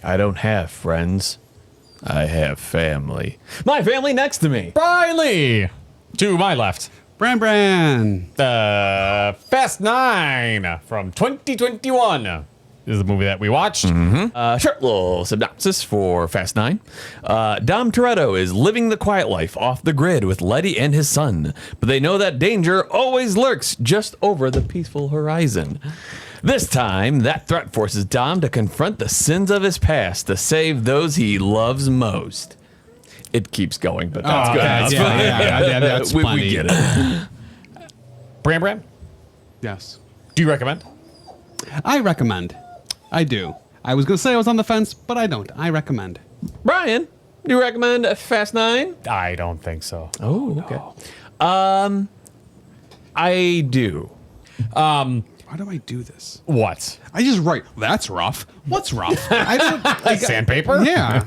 I don't have friends. I have family. My family next to me. Brian Lee. To my left. Bran. Fast 9 from 2021. This is the movie that we watched. Short little synopsis for Fast 9. Dom Toretto is living the quiet life off the grid with Letty and his son, but they know that danger always lurks just over the peaceful horizon. This time, that threat forces Dom to confront the sins of his past to save those he loves most. It keeps going, but that's good. Yeah, that's we funny. get it. Bram? Yes. Do you recommend? I recommend. I do. I was going to say I was on the fence, but I don't. I recommend. Brian, do you recommend Fast 9? I don't think so. Oh, okay. I do. Why do I do this? What? I just write, that's rough. What's rough? I don't. Like, Sandpaper? yeah.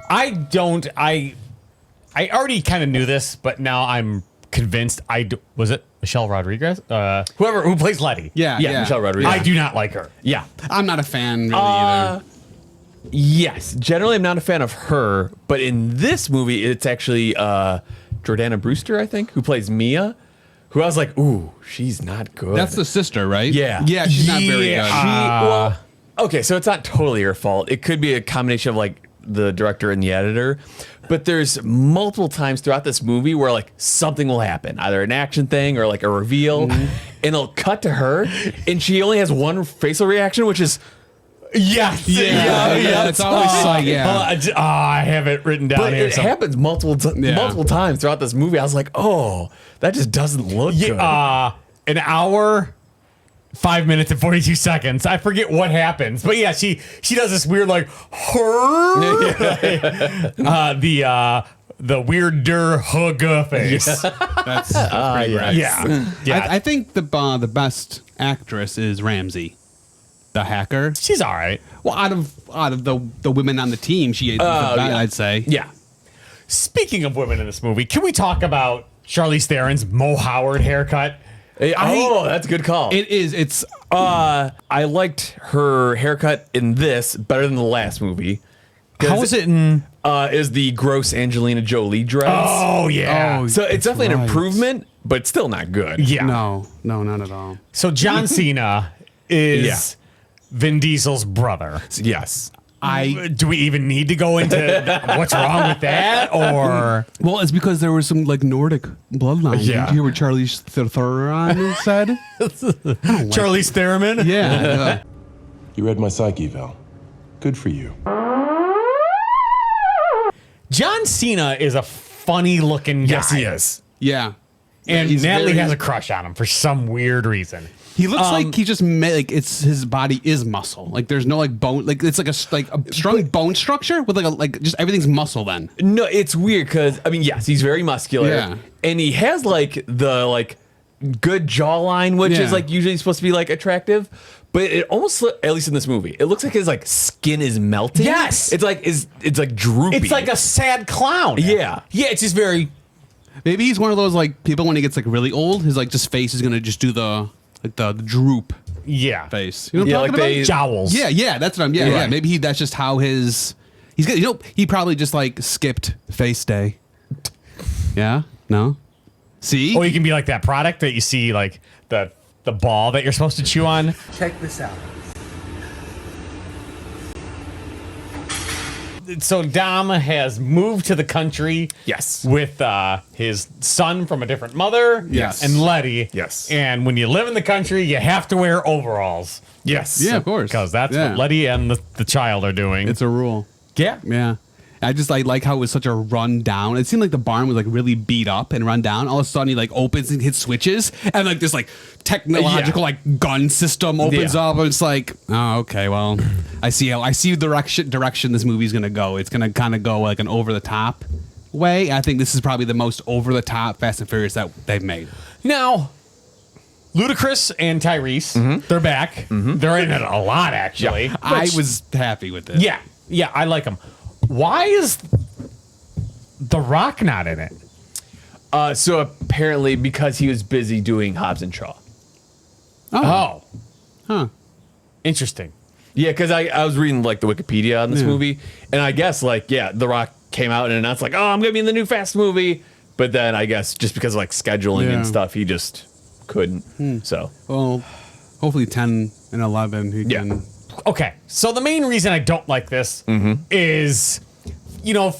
I already kind of knew this, but now I'm convinced. Was it Michelle Rodriguez? Who plays Letty? Yeah. Michelle Rodriguez. I do not like her. Yeah. I'm not a fan really either. Yes. Generally, I'm not a fan of her, but in this movie, it's actually Jordana Brewster, I think, who plays Mia, who I was like, ooh, she's not good. That's the sister, right? Yeah. Yeah, she's not very good. Well, okay, so it's not totally her fault. It could be a combination of like the director and the editor, but there's multiple times throughout this movie where like something will happen, either an action thing or like a reveal, and it'll cut to her, and she only has one facial reaction, which is yes, yeah. It's always like, I have it written down But here. it happens multiple times throughout this movie. I was like, oh, that just doesn't look good. An hour, 5 minutes and 42 seconds. I forget what happens, but yeah, she does this weird like the weird hug face. That's pretty great. Yeah. I think the best actress is Ramsey, the hacker. She's all right. Well, out of the women on the team, she is the best, I'd say. Yeah. Speaking of women in this movie, can we talk about Charlize Theron's Mo Howard haircut? That's a good call. It is. It's. I liked her haircut in this better than the last movie. How was it in? Is the gross Angelina Jolie dreads? Oh yeah. Oh, So it's definitely an right. improvement, but still not good. Yeah. No, not at all. So John Cena is Vin Diesel's brother. Yes. Do we even need to go into what's wrong with that, or? Well, it's because there was some like Nordic bloodline. Yeah. Did you hear what Charlize Theron said? Charlize Theron? Yeah. You read my psyche, Val. Good for you. John Cena is a funny looking guy. Yes, he is. Yeah. And He's Natalie very- has a crush on him for some weird reason. He looks like he just made like it's his body is muscle. Like there's no like bone. Like it's like a strong bone structure with like just everything's muscle. Then No, it's weird because I mean, yes, he's very muscular, Yeah. and he has like the good jawline, which Yeah. is like usually supposed to be like attractive. But it almost, at least in this movie, it looks like his like skin is melting. Yes! it's like droopy. It's like a sad clown. Yeah. It's just very. maybe he's one of those like people when he gets like really old. His like just face is gonna just do the droop Yeah. face. You know what Yeah, I'm like talking they- about? Jowls. Yeah, that's what I'm. Yeah. Right. Maybe that's just how he's got. He probably just like skipped face day. Yeah. No. See. Or you can be like that product that you see, like the ball that you're supposed to chew on. Check this out. So Dom has moved to the country. Yes. With his son from a different mother. Yes. And Letty. Yes. And when you live in the country, you have to wear overalls. yes, Yeah, of course. Because that's Yeah. what Letty and the child are doing. It's a rule. yeah. Yeah. I like how it was such a run down. It seemed like the barn was like really beat up and run down. All of a sudden he like opens and hits switches and like this like technological like gun system opens Yeah. up and it's like, oh, okay, well, I see the direction this movie's gonna go. It's gonna kind of go like an over the top way. I think this is probably the most over the top Fast and Furious that they've made. Now, Ludacris and Tyrese, they're back. They're in it a lot, actually. Yeah. I was happy with it. Yeah, I like them. Why is The Rock not in it? So apparently because he was busy doing Hobbs and Shaw. Oh. Huh. Interesting. Yeah, because I was reading like the Wikipedia on this movie, and I guess like The Rock came out and announced like, oh, I'm gonna be in the new Fast movie, but then I guess just because of like scheduling and stuff, he just couldn't. So Well, hopefully 10 and 11 he can. Okay, so the main reason I don't like this is,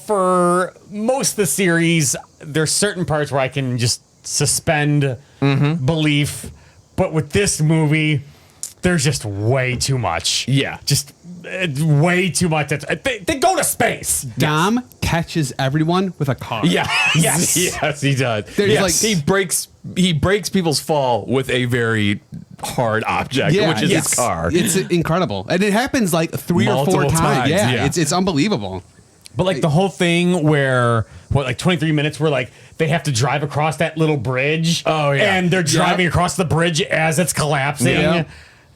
for most of the series, there's certain parts where I can just suspend belief, but with this movie, there's just way too much. Yeah. Just way too much. They go to space. Dom catches everyone with a car. yeah, Yes. yes, he does. There's Yes, like- he breaks people's fall with a very hard object, which is his car. It's incredible, and it happens like 3 or 4 Multiple times. times, Yeah, yeah. it's unbelievable. But like the whole thing where 23 minutes where like they have to drive across that little bridge. Oh, yeah. And they're driving across the bridge as it's collapsing. Yeah.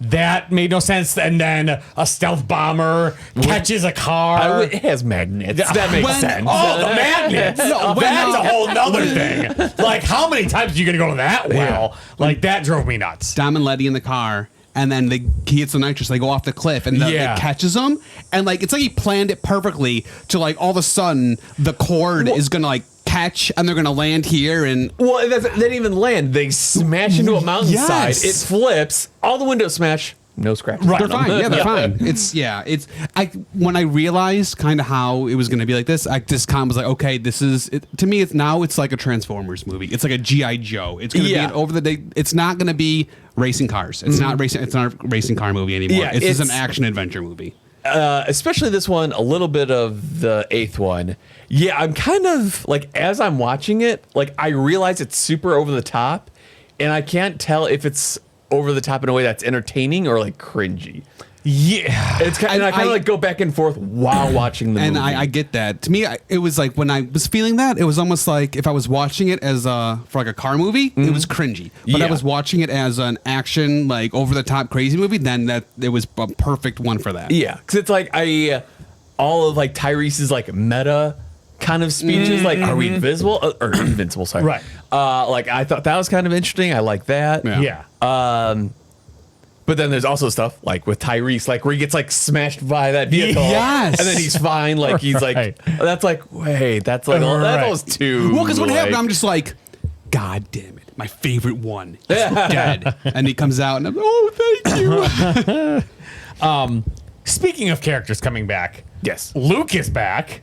That made no sense. And then a stealth bomber catches a car. It has magnets. That makes sense. Oh, the magnets! That's a whole nother thing. Like, how many times are you gonna go to that well? Like, that drove me nuts. Dom and Letty in the car, and then he hits the nitrous. They go off the cliff, and it catches them. And like it's like he planned it perfectly to like all of a sudden the cord is gonna like catch, and they're gonna land here. And Well, they didn't even land. They smash into a mountainside. Yes. It flips. All the windows smash. No scratches. they're fine. Yeah, they're fine. It's when I realized kind of how it was going to be like this, I just kind of was like, okay, this is it, to me. It's like a Transformers movie. It's like a GI Joe. It's going to be an over the day. It's not going to be racing cars. It's not racing. It's not a racing car movie anymore. Yeah, it's just an it's- action adventure movie. Especially this one, a little bit of the 8th one. Yeah, I'm kind of like, as I'm watching it, like I realize it's super over the top, and I can't tell if it's over the top in a way that's entertaining or like cringy. Yeah. It's kind and I kind of like go back and forth while watching the And movie. I get that. To me, it was like when I was feeling that, it was almost like if I was watching it as for like a car movie, it was cringy. But I Yeah. was watching it as an action, like over the top crazy movie, then that it was a perfect one for that. Yeah, because it's like all of like Tyrese's like meta kind of speeches, like "Are we invisible?" Or invincible? Sorry, Right. Like I thought that was kind of interesting. I like that. Yeah. But then there's also stuff like with Tyrese, like where he gets like smashed by that vehicle, Yes. and then he's fine. Like he's Right. like, that's like, wait, that's like Right. that was too. Well, because what like, happened, I'm just like, God damn it, my favorite one is dead. And he comes out and I'm like, oh, thank you. Speaking of characters coming back, Yes. Luke is back.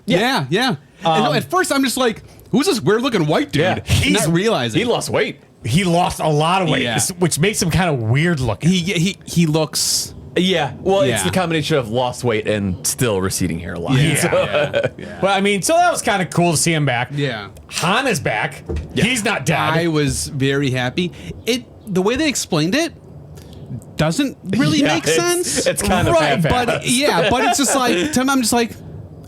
Yeah. And no, at first I'm just like, who's this weird looking white dude? Yeah. He's not realizing. He lost weight. He lost a lot of weight, Yeah. which makes him kind of weird looking. He looks. Yeah. Well, it's Yeah. the combination of lost weight and still receding hairline. Yeah. But I mean, so that was kind of cool to see him back. Yeah. Han is back. He's not dead. I was very happy. The way they explained it doesn't really Yeah, make it's- sense. it's kind of right, but half-assed. but it's just like to me, I'm just like,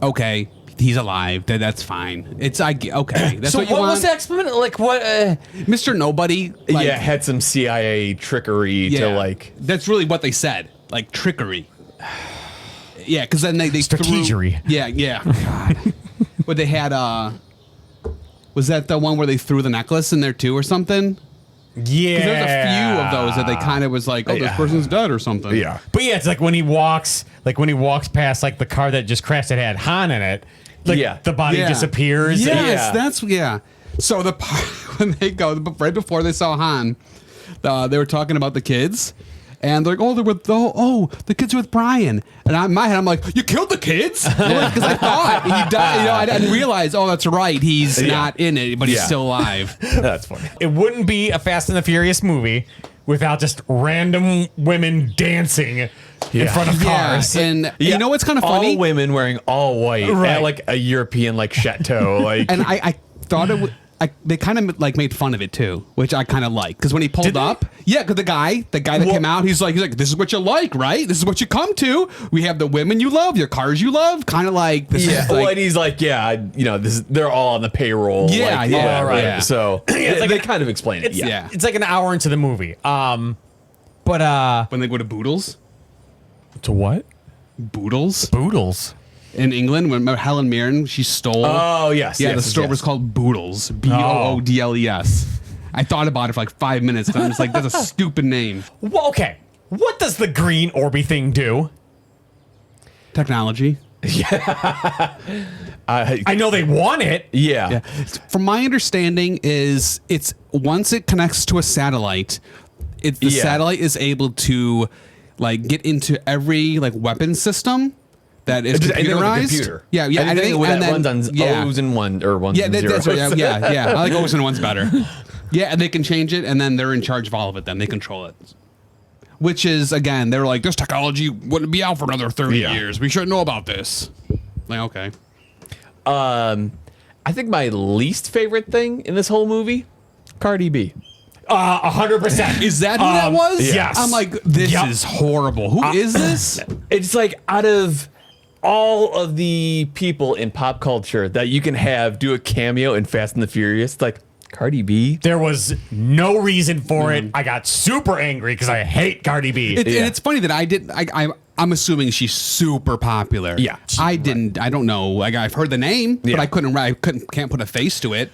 okay, he's alive. That's fine. It's okay. That's So what you what want. was the explanation? Like what? Mr. Nobody. Like, Yeah, had some CIA trickery to like. That's really what they said. Like trickery. Yeah, because then they Strategery. threw. Yeah. God. But they had was that the one where they threw the necklace in there too or something? yeah. Because there's a few of those that they kind of was like, oh, this Yeah. person's dead or something. Yeah. But yeah, it's like when he walks past like the car that just crashed that had Han in it. Like Yeah. the body Yeah. disappears. Yes, Yeah. So the part when they go right before they saw Han, they were talking about the kids, and they're like, "Oh, they're with the kids are with Brian." And in my head, I'm like, "You killed the kids?" Because I thought he died. You know, I didn't realize. Oh, that's right. He's not in it, but he's Yeah. still alive. That's funny. It wouldn't be a Fast and the Furious movie without just random women dancing in front of cars. and you know what's kind of funny? All women wearing all white Right. at like a European like chateau. Like And I thought it would. They kind of like made fun of it too, which I kind of like because when he pulled Did they? up, because the guy that came out, he's like, this is what you like, right? This is what you come to. We have the women you love, your cars you love, kind of like this. yeah, is well, like, and he's like, they're all on the payroll. Yeah, like, yeah, right. yeah. So it's like they a- kind of explain it. yeah. It's like an hour into the movie. But when they go to Boodles, to what? Boodles Boodles. in England, when remember Helen Mirren, she stole. Oh yes. yeah, yes, the yes, store yes. was called Boodles, Boodles. I thought about it for like 5 minutes, and I'm just like, that's a stupid name. Well, okay. What does the green Orby thing do? Technology. I know they want it. Yeah. From my understanding, is it's once it connects to a satellite, the satellite is able to like get into every like weapon system that is Just anything with a computerized. computer. Yeah, yeah. Anything and that runs on O's and one or ones and zeros. that's right. Yeah. I like O's and ones better. Yeah, and they can change it, and then they're in charge of all of it. Then they control it. Which is, again, they're like, this technology wouldn't be out for another 30 years. We shouldn't know about this. Like, okay. I think my least favorite thing in this whole movie, Cardi B. 100%. Is that who that was? Yes. I'm like, this is horrible. Who is this? It's like out of all of the people in pop culture that you can have do a cameo in Fast and the Furious, like Cardi B. There was no reason for it. I got super angry because I hate Cardi B. And it's funny that I didn't. I'm assuming she's super popular. Yeah. I didn't. I don't know. Like I've heard the name, but I can't put a face to it.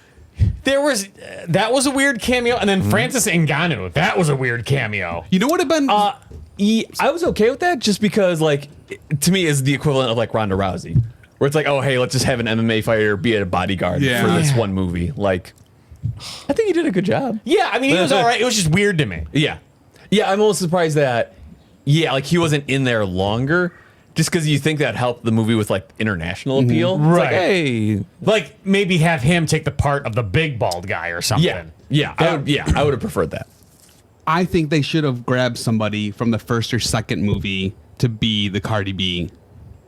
There was that was a weird cameo, and then Francis Ngannou. That was a weird cameo. You know what would have been? I was okay with that just because, like, to me, is the equivalent of like Ronda Rousey, where it's like, oh, hey, let's just have an MMA fighter be a bodyguard for this one movie. Like, I think he did a good job. Yeah, I mean, he was all right. It was just weird to me. Yeah. I'm almost surprised that, like he wasn't in there longer, just because you think that helped the movie with like international appeal. It's like, Right. hey, Like maybe have him take the part of the big bald guy or something. I would have preferred that. I think they should have grabbed somebody from the first or second movie to be the Cardi B.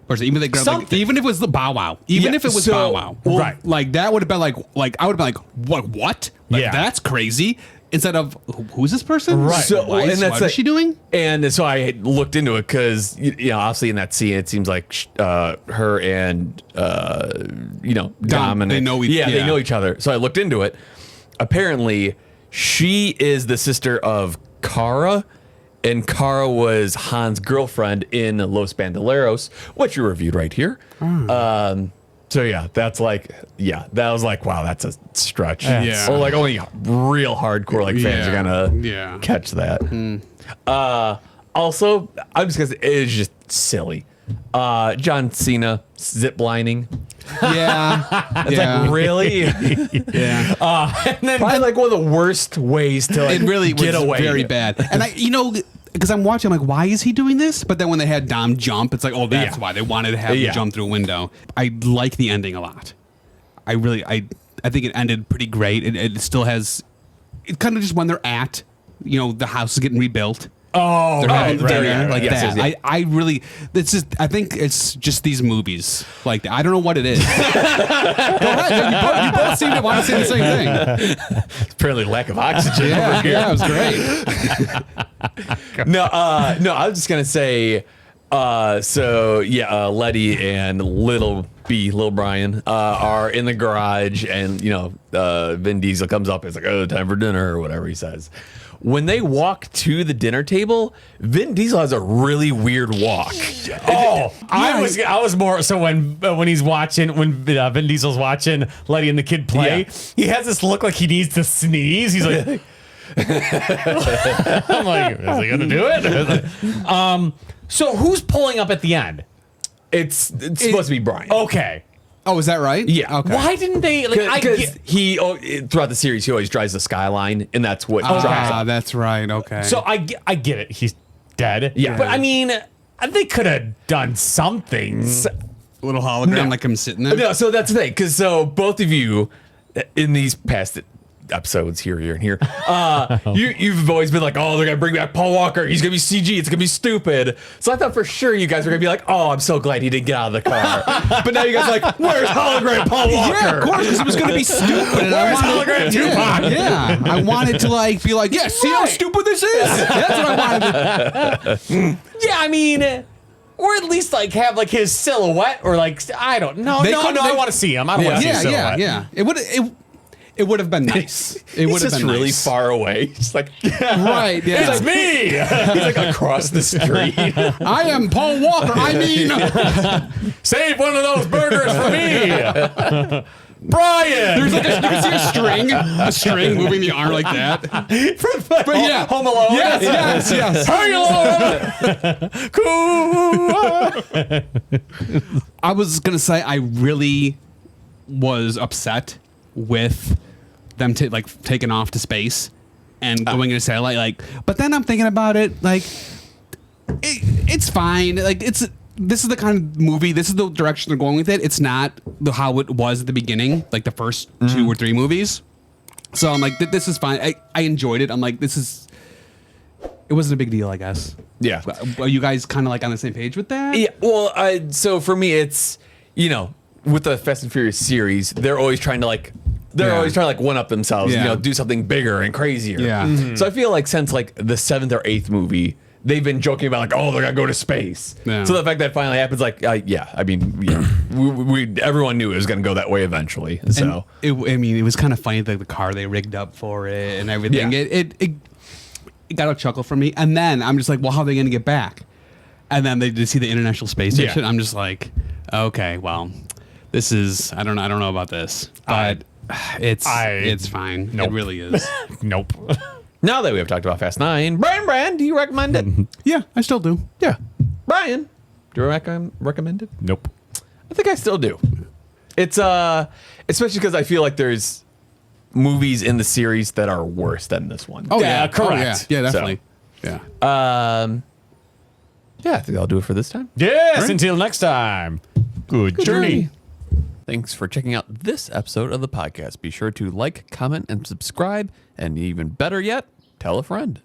Or even if they grabbed, like, Something. even if it was the Bow Wow, even if it was Bow Wow, right? Like that would have been like I would have been like, what? Like, that's crazy. Instead of who's this person? Right. So, What is she doing? And so I looked into it because, obviously in that scene, it seems like her and, Dominic. they know they know each other. So I looked into it. Apparently, she is the sister of Cara, and Cara was Han's girlfriend in Los Bandoleros, which you reviewed right here. So that's like, that was like, wow, that's a stretch. Yeah. Or like only real hardcore like fans are gonna catch that. Also, I'm just gonna say it's just silly. John Cena ziplining. Yeah. It's like, really? Yeah. And then Probably like one of the worst ways to like It really get was away. very bad. And because I'm watching, I'm like, why is he doing this? But then when they had Dom jump, it's like, oh, that's why they wanted to have him jump through a window. I like the ending a lot. I think it ended pretty great. It still has, it kind of just when they're at, the house is getting rebuilt. they're Having dinner like Yes, that. yes. I really, I think it's just these movies like that. I don't know what it is. Go ahead. You both seem to want to say the same thing. Apparently, lack of oxygen over here. Yeah, it was great. No, I was just gonna say, Letty and Little Brian, are in the garage, and Vin Diesel comes up. It's like, oh, time for dinner or whatever he says. When they walk to the dinner table, Vin Diesel has a really weird walk. I was more so when he's watching, when Vin Diesel's watching Letty and the kid play, he has this look like he needs to sneeze. He's like, I'm like, is he gonna do it? So who's pulling up at the end? It's supposed to be Brian. Okay. Oh, is that right? Yeah. Okay. Why didn't they? Because throughout the series, he always drives the Skyline, and that's what drives him. That's right. Okay. So I get it. He's dead. Yeah. But I mean, they could have done something. little hologram like I'm sitting there. No, so that's the thing. Because both of you in these past episodes here and here, you've always been like, oh, they're gonna bring back Paul Walker. He's gonna be CG. It's gonna be stupid. So I thought for sure you guys were gonna be like, oh, I'm so glad he didn't get out of the car. But now you guys are like, where's hologram Paul Walker? Yeah, of course, because it was going to be stupid. Where's hologram Tupac? Yeah, I wanted to be like, yeah, see how stupid this is. That's what I wanted to. Yeah, I mean, or at least have his silhouette, or I don't know. I want to see him. I don't want to see his silhouette. Yeah. It would have been nice. It would He's have just been really nice. far away. Just like, Right. Yeah. It's me. he's like across the street. I am Paul Walker. I mean, Save one of those burgers for me. Brian. There's like you can see a string moving the arm like that. But yeah. Home Alone. Yes. Cool. I was gonna say I really was upset with them taking off to space and going into satellite. But then I'm thinking about it. It's fine. This is the kind of movie. This is the direction they're going with it. It's not how it was at the beginning, like the first 2 or 3 movies. So I'm like, this is fine. I enjoyed it. I'm like, it wasn't a big deal, I guess. Yeah. Are you guys kind of like on the same page with that? Yeah. Well, so for me, it's, with the Fast and Furious series, they're always trying to one up themselves, Yeah. do something bigger and crazier. Yeah. So I feel like since the 7th or 8th movie, they've been joking about they're gonna go to space. Yeah. So the fact that it finally happens, everyone knew it was gonna go that way eventually. So it was kind of funny the car they rigged up for it and everything. Yeah. It got a chuckle from me, and then I'm just like, well, how are they going to get back? And then they just see the International Space Station. Yeah. I'm just like, okay, well, this is I don't know about this, but it's fine. Nope. It really is. Nope. now that we have talked about Fast 9, Brian, do you recommend it? Yeah, I still do. Yeah. Brian, do you recommend it? Nope. I think I still do. It's especially because I feel like there's movies in the series that are worse than this one. Oh Yeah, yeah, correct. Yeah, definitely. Yeah. Yeah, I think I'll do it for this time. Yes. Right. Until next time. Good journey. Thanks for checking out this episode of the podcast. Be sure to like, comment, and subscribe. And even better yet, tell a friend.